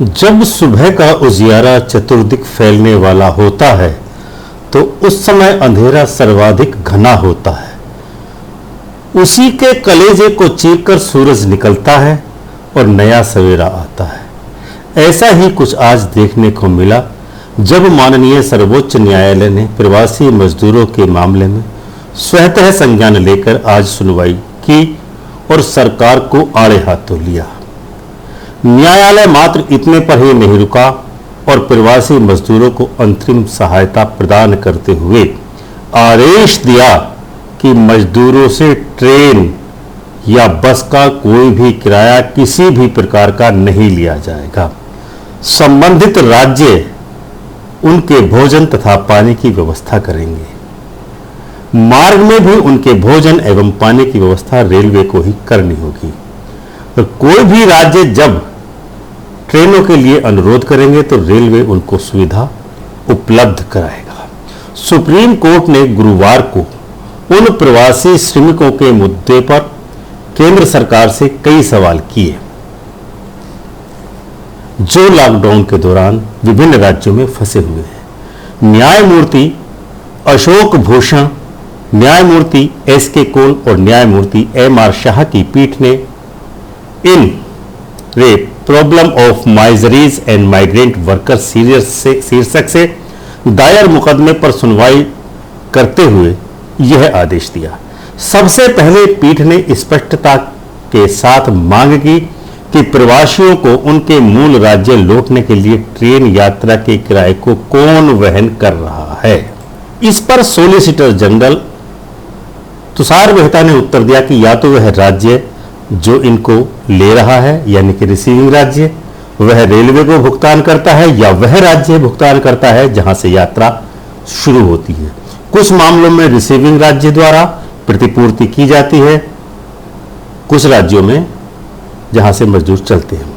जब सुबह का उजियारा चतुर्दिक फैलने वाला होता है तो उस समय अंधेरा सर्वाधिक घना होता है। उसी के कलेजे को चीरकर सूरज निकलता है और नया सवेरा आता है। ऐसा ही कुछ आज देखने को मिला जब माननीय सर्वोच्च न्यायालय ने प्रवासी मजदूरों के मामले में स्वतः संज्ञान लेकर आज सुनवाई की और सरकार को आड़े हाथों लिया। न्यायालय मात्र इतने पर ही नहीं रुका और प्रवासी मजदूरों को अंतरिम सहायता प्रदान करते हुए आदेश दिया कि मजदूरों से ट्रेन या बस का कोई भी किराया किसी भी प्रकार का नहीं लिया जाएगा। संबंधित राज्य उनके भोजन तथा पानी की व्यवस्था करेंगे। मार्ग में भी उनके भोजन एवं पानी की व्यवस्था रेलवे को ही करनी होगी। तो कोई भी राज्य जब ट्रेनों के लिए अनुरोध करेंगे तो रेलवे उनको सुविधा उपलब्ध कराएगा। सुप्रीम कोर्ट ने गुरुवार को उन प्रवासी श्रमिकों के मुद्दे पर केंद्र सरकार से कई सवाल किए जो लॉकडाउन के दौरान विभिन्न राज्यों में फंसे हुए हैं। न्यायमूर्ति अशोक भूषण, न्यायमूर्ति एस.के. कौल और न्यायमूर्ति एम.आर. शाह की पीठ ने in problem of miseries and migrant workers शीर्षक से दायर मुकदमे पर सुनवाई करते हुए यह आदेश दिया। सबसे पहले पीठ ने स्पष्टता के साथ मांग की कि प्रवासियों को उनके मूल राज्य लौटने के लिए ट्रेन यात्रा के किराए को कौन वहन कर रहा है। इस पर सॉलिसिटर जनरल तुषार मेहता ने उत्तर दिया कि या तो वह राज्य जो इनको ले रहा है यानी कि रिसीविंग राज्य वह रेलवे को भुगतान करता है या वह राज्य भुगतान करता है जहां से यात्रा शुरू होती है। कुछ मामलों में रिसीविंग राज्य द्वारा प्रतिपूर्ति की जाती है, कुछ राज्यों में जहां से मजदूर चलते हैं।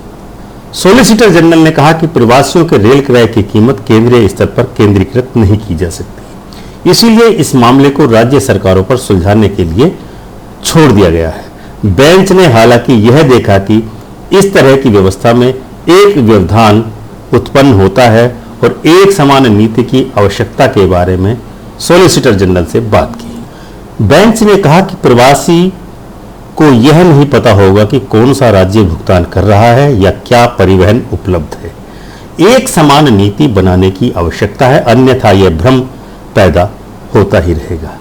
सॉलिसिटर जनरल ने कहा कि प्रवासियों के रेल किराए की कीमत केंद्रीय स्तर पर केंद्रीकृत नहीं की जा सकती, इसीलिए इस मामले को राज्य सरकारों पर सुलझाने के लिए छोड़ दिया गया है। बेंच ने हालांकि यह देखा कि इस तरह की व्यवस्था में एक व्यवधान उत्पन्न होता है और एक समान नीति की आवश्यकता के बारे में सॉलिसिटर जनरल से बात की। बेंच ने कहा कि प्रवासी को यह नहीं पता होगा कि कौन सा राज्य भुगतान कर रहा है या क्या परिवहन उपलब्ध है। एक समान नीति बनाने की आवश्यकता है, अन्यथा यह भ्रम पैदा होता ही रहेगा।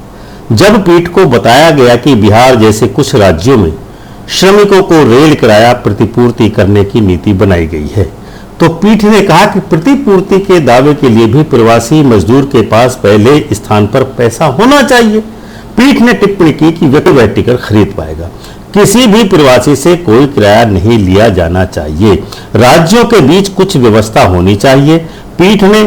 जब पीठ को बताया गया कि बिहार जैसे कुछ राज्यों में श्रमिकों को रेल किराया प्रतिपूर्ति करने की नीति बनाई गई है तो पीठ ने कहा कि प्रतिपूर्ति के दावे के लिए भी प्रवासी मजदूर के पास पहले स्थान पर पैसा होना चाहिए। पीठ ने टिप्पणी की कि व्यक्ति वह टिकट खरीद पाएगा, किसी भी प्रवासी से कोई किराया नहीं लिया जाना चाहिए, राज्यों के बीच कुछ व्यवस्था होनी चाहिए। पीठ ने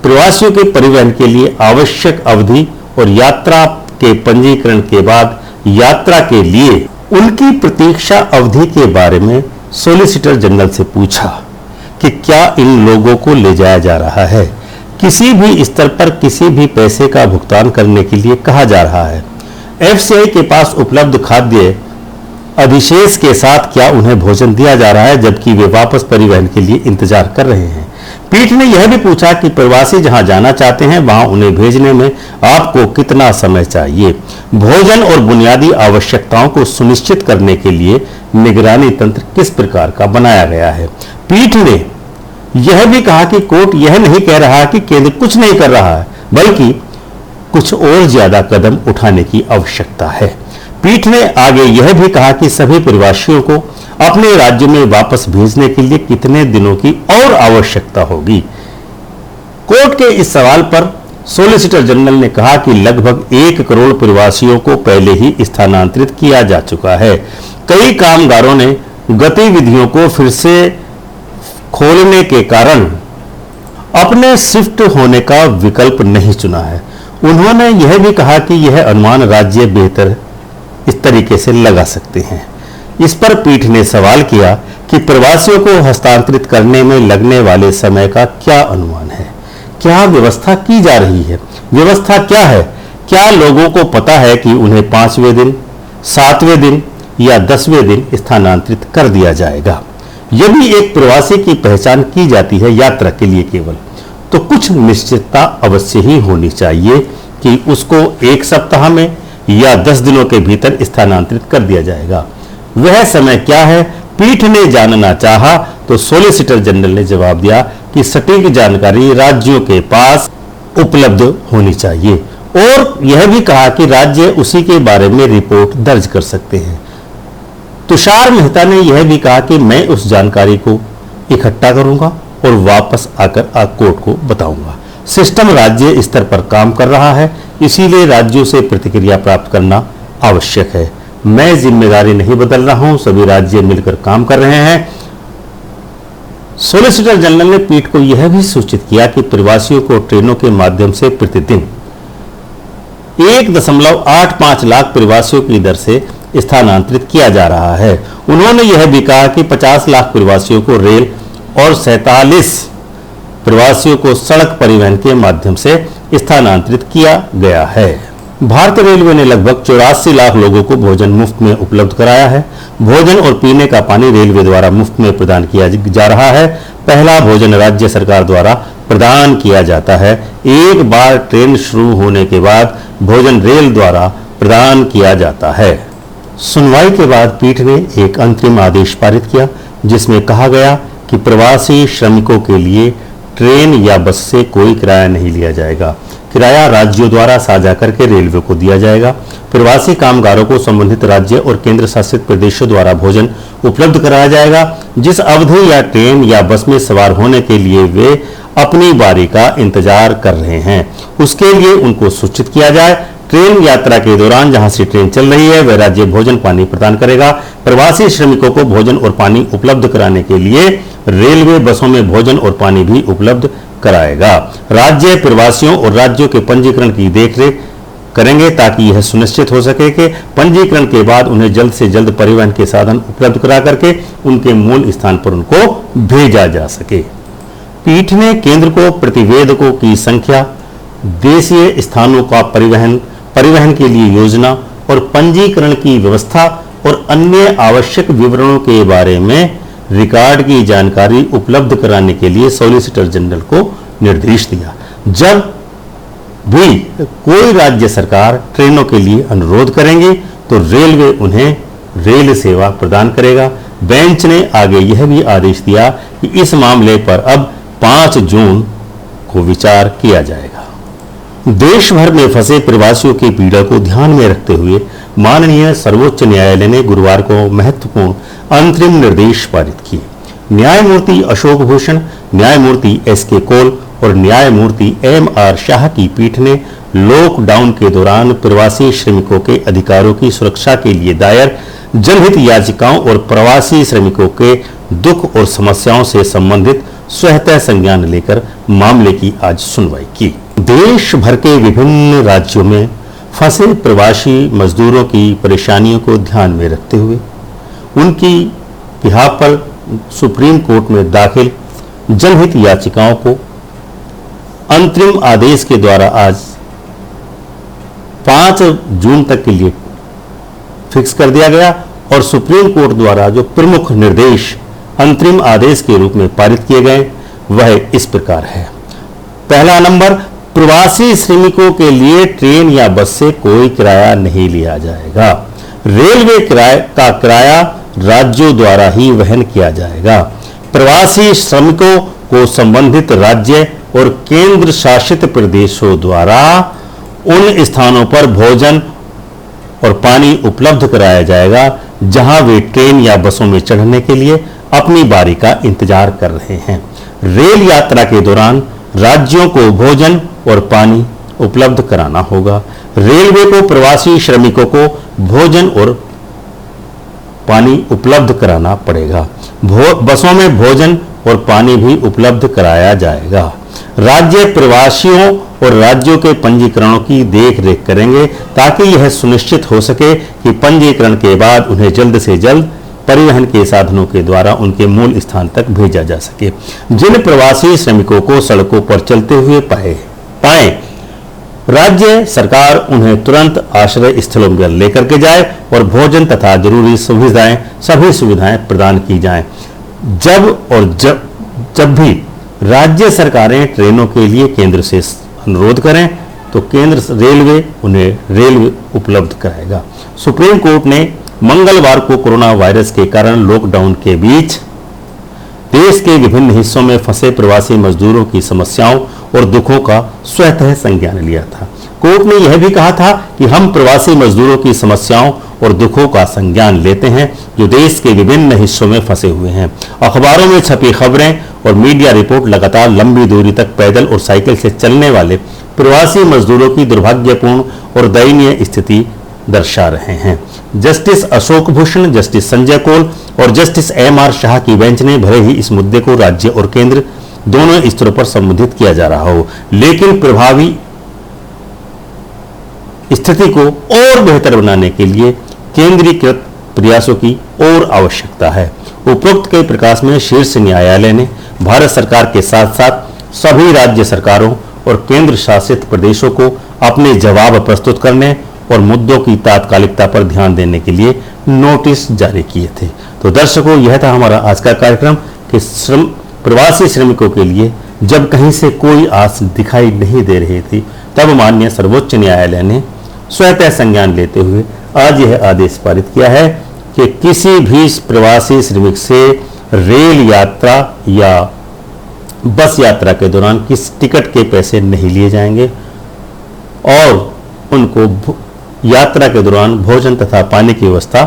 प्रवासियों के परिवहन के लिए आवश्यक अवधि और यात्रा के पंजीकरण के बाद यात्रा के लिए उनकी प्रतीक्षा अवधि के बारे में सॉलिसिटर जनरल से पूछा कि क्या इन लोगों को ले जाया जा रहा है, किसी भी स्तर पर किसी भी पैसे का भुगतान करने के लिए कहा जा रहा है। एफसीआई के पास उपलब्ध खाद्य अधिशेष के साथ क्या उन्हें भोजन दिया जा रहा है जबकि वे वापस परिवहन के लिए इंतजार कर रहे हैं। पीठ ने यह भी पूछा कि प्रवासी जहां जाना चाहते हैं वहां उन्हें भेजने में आपको कितना समय चाहिए। भोजन और बुनियादी आवश्यकताओं को सुनिश्चित करने के लिए निगरानी तंत्र किस प्रकार का बनाया गया है। पीठ ने यह भी कहा कि कोर्ट यह नहीं कह रहा कि केंद्र कुछ नहीं कर रहा है बल्कि कुछ और ज्यादा कदम उठाने की आवश्यकता है। पीठ ने आगे यह भी कहा कि सभी प्रवासियों को अपने राज्य में वापस भेजने के लिए कितने दिनों की और आवश्यकता होगी। कोर्ट के इस सवाल पर सॉलिसिटर जनरल ने कहा कि लगभग 1 करोड़ प्रवासियों को पहले ही स्थानांतरित किया जा चुका है। कई कामगारों ने गतिविधियों को फिर से खोलने के कारण अपने शिफ्ट होने का विकल्प नहीं चुना है। उन्होंने यह भी कहा कि यह अनुमान राज्य बेहतर इस तरीके से लगा सकते हैं। इस पर पीठ ने सवाल किया कि प्रवासियों को हस्तांतरित करने में लगने वाले समय का क्या अनुमान है, क्या व्यवस्था की जा रही है, व्यवस्था क्या है, क्या लोगों को पता है कि उन्हें 5वें दिन, 7वें दिन या 10वें दिन स्थानांतरित कर दिया जाएगा। यदि एक प्रवासी की पहचान की जाती है यात्रा के लिए केवल, तो कुछ निश्चितता अवश्य ही होनी चाहिए कि उसको 1 सप्ताह में या 10 दिनों के भीतर स्थानांतरित कर दिया जाएगा। वह समय क्या है, पीठ ने जानना चाहा तो सॉलिसिटर जनरल ने जवाब दिया कि सटीक जानकारी राज्यों के पास उपलब्ध होनी चाहिए, और यह भी कहा कि राज्य उसी के बारे में रिपोर्ट दर्ज कर सकते हैं। तुषार मेहता ने यह भी कहा कि मैं उस जानकारी को इकट्ठा करूंगा और वापस आकर कोर्ट को बताऊंगा। सिस्टम राज्य स्तर पर काम कर रहा है, इसीलिए राज्यों से प्रतिक्रिया प्राप्त करना आवश्यक है। मैं जिम्मेदारी नहीं बदल रहा हूं, सभी राज्य मिलकर काम कर रहे हैं। सॉलिसिटर जनरल ने पीठ को यह भी सूचित किया कि प्रवासियों को ट्रेनों के माध्यम से प्रतिदिन 1.85 लाख प्रवासियों की दर से स्थानांतरित किया जा रहा है। उन्होंने यह भी कहा कि 50 लाख प्रवासियों को रेल और 47 प्रवासियों को सड़क परिवहन के माध्यम से स्थानांतरित किया गया है। भारतीय रेलवे ने लगभग 84 लाख लोगों को भोजन मुफ्त में उपलब्ध कराया है। भोजन और पीने का पानी रेलवे द्वारा मुफ्त में प्रदान किया जा रहा है। पहला भोजन राज्य सरकार द्वारा प्रदान किया जाता है। एक बार ट्रेन शुरू होने के बाद भोजन रेल द्वारा प्रदान किया जाता है। सुनवाई के बाद पीठ ने एक अंतरिम आदेश पारित किया, जिसमें कहा गया कि प्रवासी श्रमिकों के लिए ट्रेन या बस से कोई किराया नहीं लिया जाएगा। किराया राज्यों द्वारा साझा करके रेलवे को दिया जाएगा। प्रवासी कामगारों को संबंधित राज्य और केंद्र शासित प्रदेशों द्वारा भोजन उपलब्ध कराया जाएगा। जिस अवधि या ट्रेन या बस में सवार होने के लिए वे अपनी बारी का इंतजार कर रहे हैं, उसके लिए उनको सूचित किया जाए। ट्रेन यात्रा के दौरान जहां से ट्रेन चल रही है वह राज्य भोजन पानी प्रदान करेगा। प्रवासी श्रमिकों को भोजन और पानी उपलब्ध कराने के लिए रेलवे बसों में भोजन और पानी भी उपलब्ध कराएगा। राज्य प्रवासियों और राज्यों के पंजीकरण की देखरेख करेंगे ताकि यह सुनिश्चित हो सके कि पंजीकरण के बाद उन्हें जल्द से जल्द परिवहन के साधन उपलब्ध करा करके उनके मूल स्थान पर उनको भेजा जा सके। पीठ ने केंद्र को प्रतिवेदकों की संख्या, देशीय स्थानों का परिवहन के लिए योजना और पंजीकरण की व्यवस्था और अन्य आवश्यक विवरणों के बारे में रिकॉर्ड की जानकारी उपलब्ध कराने के लिए सॉलिसिटर जनरल को निर्देश दिया। जब भी कोई राज्य सरकार ट्रेनों के लिए अनुरोध करेंगे तो रेलवे उन्हें रेल सेवा प्रदान करेगा। बेंच ने आगे यह भी आदेश दिया कि इस मामले पर अब 5 जून को विचार किया जाएगा। देश भर में फंसे प्रवासियों की पीड़ा को ध्यान में रखते हुए माननीय सर्वोच्च न्यायालय ने गुरुवार को महत्वपूर्ण अंतरिम निर्देश पारित किए। न्यायमूर्ति अशोक भूषण, न्यायमूर्ति एस.के. कौल और न्यायमूर्ति एम.आर. शाह की पीठ ने लॉकडाउन के दौरान प्रवासी श्रमिकों के अधिकारों की सुरक्षा के लिए दायर जनहित याचिकाओं और प्रवासी श्रमिकों के दुख और समस्याओं से संबंधित स्वतः संज्ञान लेकर मामले की आज सुनवाई की। देश भर के विभिन्न राज्यों में फंसे प्रवासी मजदूरों की परेशानियों को ध्यान में रखते हुए उनकी बिहाफ पर सुप्रीम कोर्ट में दाखिल जनहित याचिकाओं को अंतरिम आदेश के द्वारा आज 5 जून तक के लिए फिक्स कर दिया गया और सुप्रीम कोर्ट द्वारा जो प्रमुख निर्देश अंतरिम आदेश के रूप में पारित किए गए वह इस प्रकार है। पहला नंबर, प्रवासी श्रमिकों के लिए ट्रेन या बस से कोई किराया नहीं लिया जाएगा। रेलवे किराया राज्यों द्वारा ही वहन किया जाएगा। प्रवासी श्रमिकों को संबंधित राज्य और केंद्र शासित प्रदेशों द्वारा उन स्थानों पर भोजन और पानी उपलब्ध कराया जाएगा जहां वे ट्रेन या बसों में चढ़ने के लिए अपनी बारी का इंतजार कर रहे हैं। रेल यात्रा के दौरान राज्यों को भोजन और पानी उपलब्ध कराना होगा। रेलवे को प्रवासी श्रमिकों को भोजन और पानी उपलब्ध कराना पड़ेगा। बसों में भोजन और पानी भी उपलब्ध कराया जाएगा। राज्य प्रवासियों और राज्यों के पंजीकरणों की देख रेख करेंगे ताकि यह सुनिश्चित हो सके कि पंजीकरण के बाद उन्हें जल्द से जल्द परिवहन के साधनों के द्वारा उनके मूल स्थान तक भेजा जा सके। जिन प्रवासी श्रमिकों को सड़कों पर चलते हुए पाए राज्य सरकार उन्हें तुरंत आश्रय स्थलों में लेकर के जाए और भोजन तथा जरूरी सभी सुविधाएं प्रदान की जाएं। जब भी राज्य सरकारें ट्रेनों के लिए केंद्र से अनुरोध करें तो केंद्र रेलवे उन्हें रेल उपलब्ध कराएगा। सुप्रीम कोर्ट ने मंगलवार को कोरोना वायरस के कारण लॉकडाउन के बीच देश के विभिन्न हिस्सों में फंसे प्रवासी मजदूरों की समस्याओं और दुखों का स्वतः संज्ञान लिया था। कोर्ट ने यह भी कहा था कि हम प्रवासी मजदूरों की समस्याओं और दुखों का संज्ञान लेते हैं जो देश के विभिन्न हिस्सों में फंसे हुए हैं। अखबारों में छपी खबरें और मीडिया रिपोर्ट लगातार लंबी दूरी तक पैदल और साइकिल से चलने वाले प्रवासी मजदूरों की दुर्भाग्यपूर्ण और दयनीय स्थिति दर्शा रहे हैं। जस्टिस अशोक भूषण, जस्टिस संजय कौल और जस्टिस एम.आर. शाह की बेंच ने भले ही इस मुद्दे को राज्य और केंद्र दोनों स्तरों पर संबोधित किया जा रहा हो, लेकिन प्रभावी स्थिति को और बेहतर बनाने के लिए केंद्रीकृत प्रयासों की और आवश्यकता है। उपरोक्त के प्रकाश में शीर्ष न्यायालय ने भारत सरकार के साथ साथ सभी राज्य सरकारों और केंद्र शासित प्रदेशों को अपने जवाब प्रस्तुत करने और मुद्दों की तात्कालिकता पर ध्यान देने के लिए नोटिस जारी किए थे। तो दर्शकों, यह था हमारा आज का कार्यक्रम कि प्रवासी श्रमिकों के लिए जब कहीं से कोई आस दिखाई नहीं दे रही थी, तब माननीय सर्वोच्च न्यायालय ने स्वतः संज्ञान लेते हुए आज यह आदेश पारित किया है कि किसी भी प्रवासी श्रमिक से रेल यात्रा या बस यात्रा के दौरान किस टिकट के पैसे नहीं लिए जाएंगे और उनको यात्रा के दौरान भोजन तथा पानी की व्यवस्था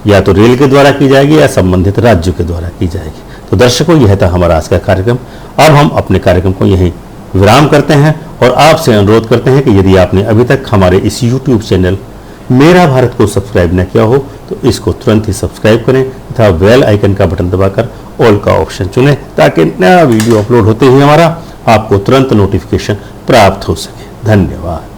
या तो रेल के द्वारा की जाएगी या संबंधित राज्यों के द्वारा की जाएगी। तो दर्शकों, यह था हमारा आज का कार्यक्रम। अब हम अपने कार्यक्रम को यहीं विराम करते हैं और आपसे अनुरोध करते हैं कि यदि आपने अभी तक हमारे इस YouTube चैनल मेरा भारत को सब्सक्राइब न किया हो तो इसको तुरंत ही सब्सक्राइब करें तथा बेल आइकन का बटन दबाकर ऑल का ऑप्शन चुनें ताकि नया वीडियो अपलोड होते ही हमारा आपको तुरंत नोटिफिकेशन प्राप्त हो सके। धन्यवाद।